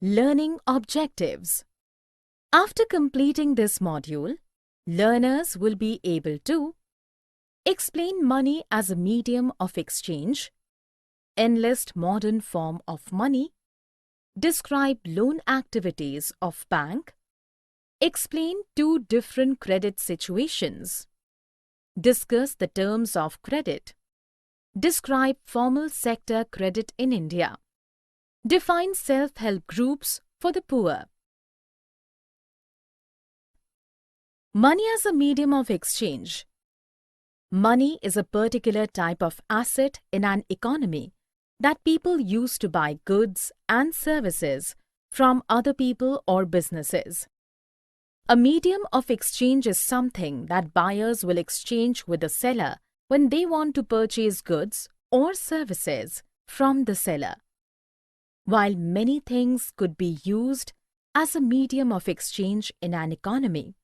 Learning objectives. After completing this module, learners will be able to explain money as a medium of exchange, enlist modern form of money, describe loan activities of bank, explain two different credit situations, discuss the terms of credit, describe formal sector credit in India, define self-help groups for the poor. Money as a medium of exchange. Money is a particular type of asset in an economy that people use to buy goods and services from other people or businesses. A medium of exchange is something that buyers will exchange with the seller when they want to purchase goods or services from the seller. While many things could be used as a medium of exchange in an economy,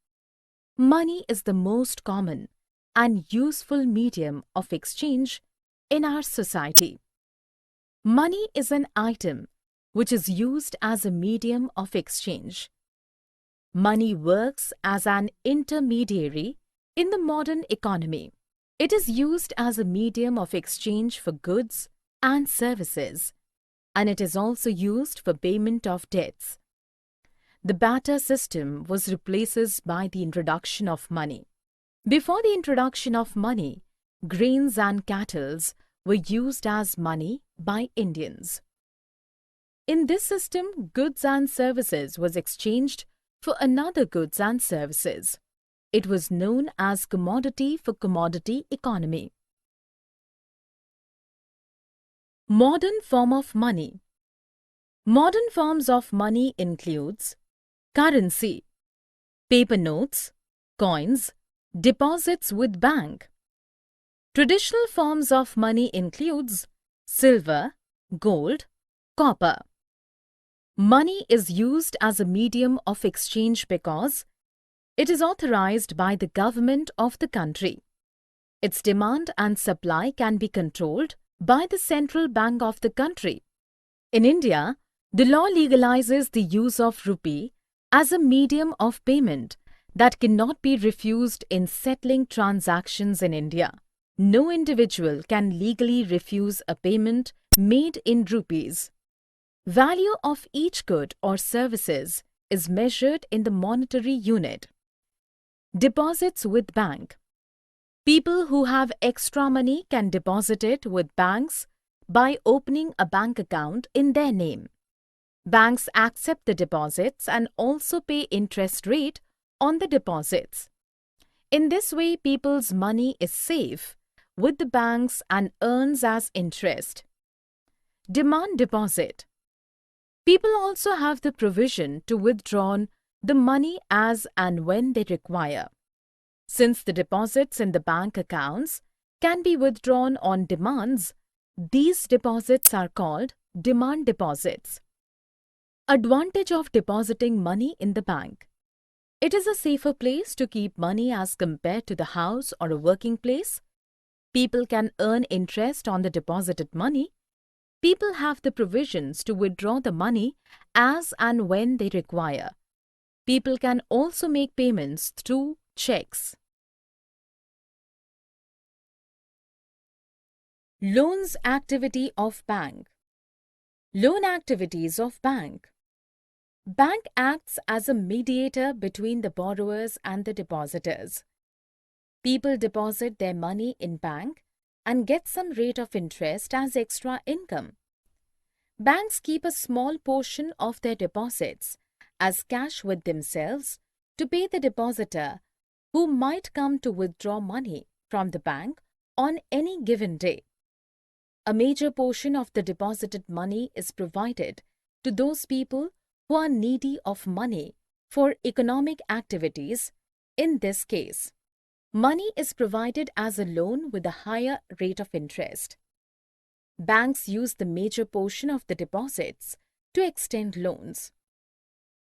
money is the most common and useful medium of exchange in our society. Money is an item which is used as a medium of exchange. Money works as an intermediary in the modern economy. It is used as a medium of exchange for goods and services, and it is also used for payment of debts. The barter system was replaced by the introduction of money. Before the introduction of money, grains and cattle were used as money by Indians. In this system, goods and services was exchanged for another goods and services. It was known as commodity for commodity economy. Modern form of money. Modern forms of money includes currency, paper notes, coins, deposits with bank. Traditional forms of money includes silver, gold, copper. Money is used as a medium of exchange because it is authorized by the government of the country. Its demand and supply can be controlled by the central bank of the country. In India, the law legalizes the use of rupee as a medium of payment that cannot be refused in settling transactions in India. No individual can legally refuse a payment made in rupees. Value of each good or services is measured in the monetary unit. Deposits with bank. People who have extra money can deposit it with banks by opening a bank account in their name. Banks accept the deposits and also pay interest rate on the deposits. In this way, people's money is safe with the banks and earns as interest. Demand deposit. People also have the provision to withdraw the money as and when they require. Since the deposits in the bank accounts can be withdrawn on demands, these deposits are called demand deposits. Advantage of depositing money in the bank. It is a safer place to keep money as compared to the house or a working place. People can earn interest on the deposited money. People have the provisions to withdraw the money as and when they require. People can also make payments through checks. Loans activity of bank. Loan activities of bank. Bank acts as a mediator between the borrowers and the depositors. People deposit their money in bank and get some rate of interest as extra income. Banks keep a small portion of their deposits as cash with themselves to pay the depositor who might come to withdraw money from the bank on any given day. A major portion of the deposited money is provided to those people who are needy of money for economic activities. In this case, money is provided as a loan with a higher rate of interest. Banks use the major portion of the deposits to extend loans.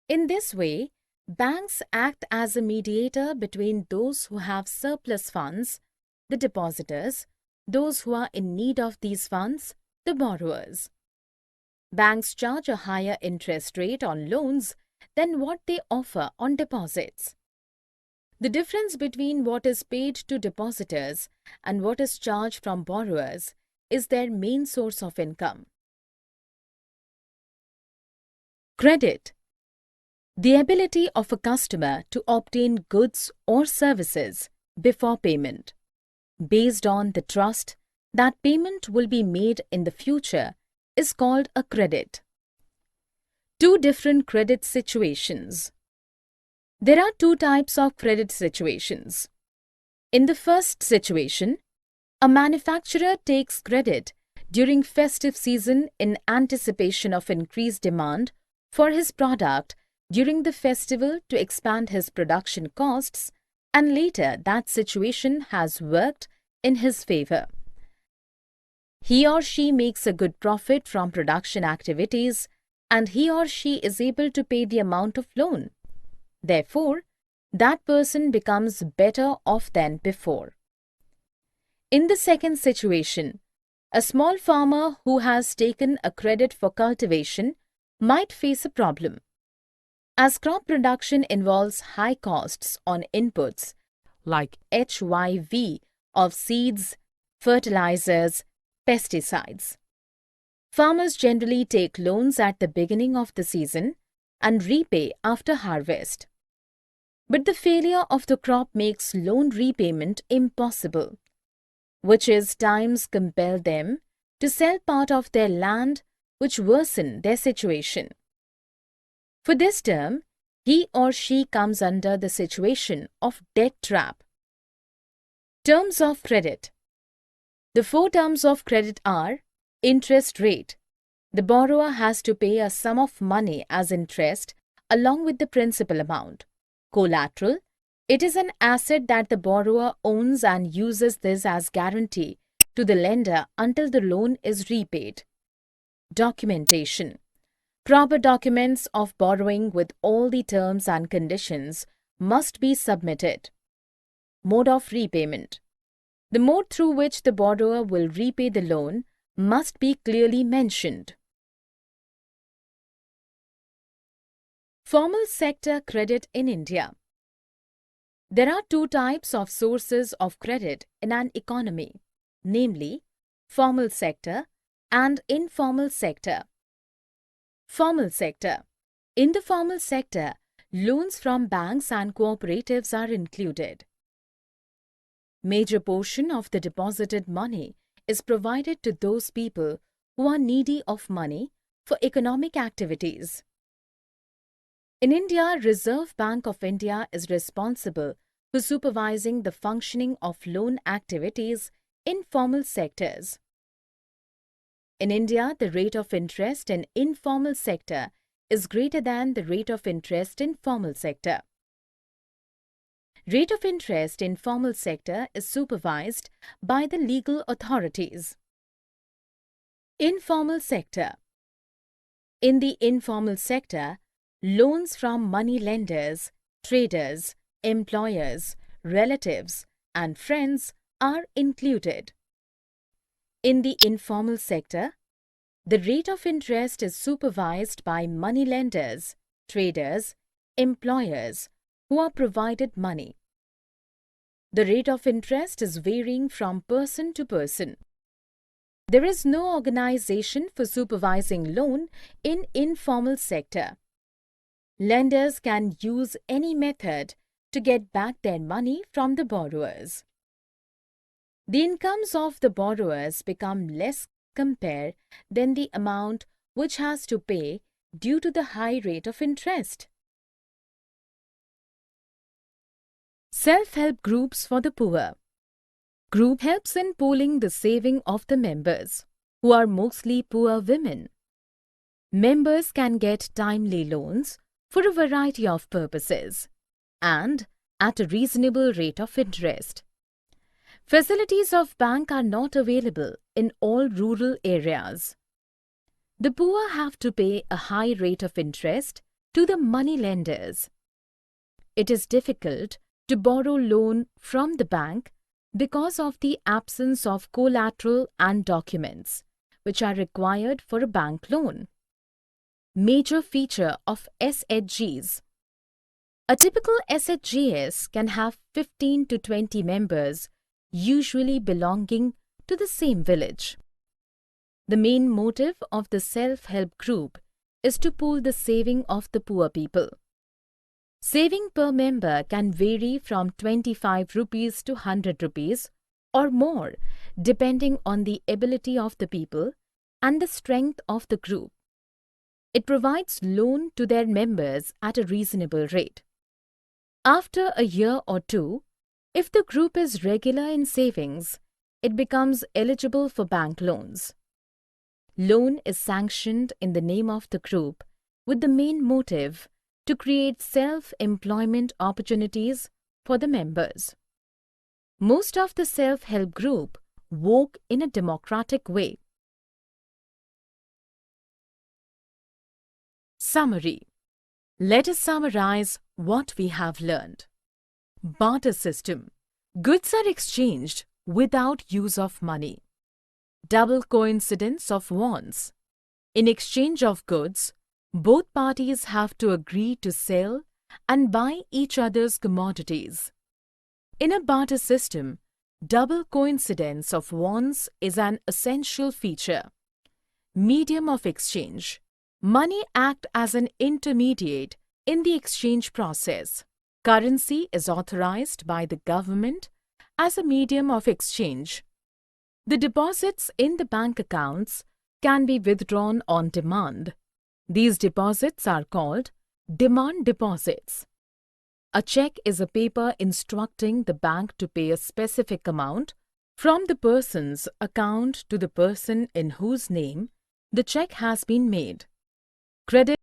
In this way, banks act as a mediator between those who have surplus funds, the depositors, those who are in need of these funds, the borrowers. Banks charge a higher interest rate on loans than what they offer on deposits. The difference between what is paid to depositors and what is charged from borrowers is their main source of income. Credit: the ability of a customer to obtain goods or services before payment, based on the trust that payment will be made in the future, is called a credit. Two different credit situations. There are two types of credit situations. In the first situation, a manufacturer takes credit during festive season in anticipation of increased demand for his product during the festival to expand his production costs, and later that situation has worked in his favor. He or she makes a good profit from production activities and he or she is able to pay the amount of loan. Therefore, that person becomes better off than before. In the second situation, a small farmer who has taken a credit for cultivation might face a problem. As crop production involves high costs on inputs like HYV of seeds, fertilizers, pesticides. Farmers generally take loans at the beginning of the season and repay after harvest. But the failure of the crop makes loan repayment impossible, which is times compel them to sell part of their land, which worsen their situation. For this term, he or she comes under the situation of debt trap. Terms of credit. The four terms of credit are: interest rate. The borrower has to pay a sum of money as interest along with the principal amount. Collateral. It is an asset that the borrower owns and uses this as guarantee to the lender until the loan is repaid. Documentation. Proper documents of borrowing with all the terms and conditions must be submitted. Mode of repayment. The mode through which the borrower will repay the loan must be clearly mentioned. Formal sector credit in India. There are two types of sources of credit in an economy, namely formal sector and informal sector. Formal sector. In the formal sector, loans from banks and cooperatives are included. Major portion of the deposited money is provided to those people who are needy of money for economic activities. In India, Reserve Bank of India is responsible for supervising the functioning of loan activities in formal sectors. In India, the rate of interest in informal sector is greater than the rate of interest in formal sector. Rate of interest in formal sector is supervised by the legal authorities. Informal sector. In the informal sector, loans from money lenders, traders, employers, relatives, and friends are included. In the informal sector, the rate of interest is supervised by money lenders, traders, employers who are provided money. The rate of interest is varying from person to person. There is no organization for supervising loan in informal sector. Lenders can use any method to get back their money from the borrowers. The incomes of the borrowers become less compared than the amount which has to pay due to the high rate of interest. Self-help groups for the poor. Group helps in pooling the saving of the members, who are mostly poor women. Members can get timely loans for a variety of purposes and at a reasonable rate of interest. Facilities of bank are not available in all rural areas. The poor have to pay a high rate of interest to the money lenders. It is difficult to borrow loan from the bank because of the absence of collateral and documents which are required for a bank loan. Major feature of SHGs. A typical SHGs can have 15 to 20 members, usually belonging to the same village. The main motive of the self-help group is to pool the saving of the poor people. Saving per member can vary from 25 rupees to 100 rupees or more, depending on the ability of the people and the strength of the group. It provides loan to their members at a reasonable rate. After a year or two, if the group is regular in savings, it becomes eligible for bank loans. Loan is sanctioned in the name of the group with the main motive to create self-employment opportunities for the members. Most of the self-help group work in a democratic way. Summary. Let us summarize what we have learned. Barter system. Goods are exchanged without use of money. Double coincidence of wants. In exchange of goods, both parties have to agree to sell and buy each other's commodities. In a barter system, double coincidence of wants is an essential feature. Medium of exchange. Money acts as an intermediate in the exchange process. Currency is authorized by the government as a medium of exchange. The deposits in the bank accounts can be withdrawn on demand. These deposits are called demand deposits. A check is a paper instructing the bank to pay a specific amount from the person's account to the person in whose name the check has been made. Credit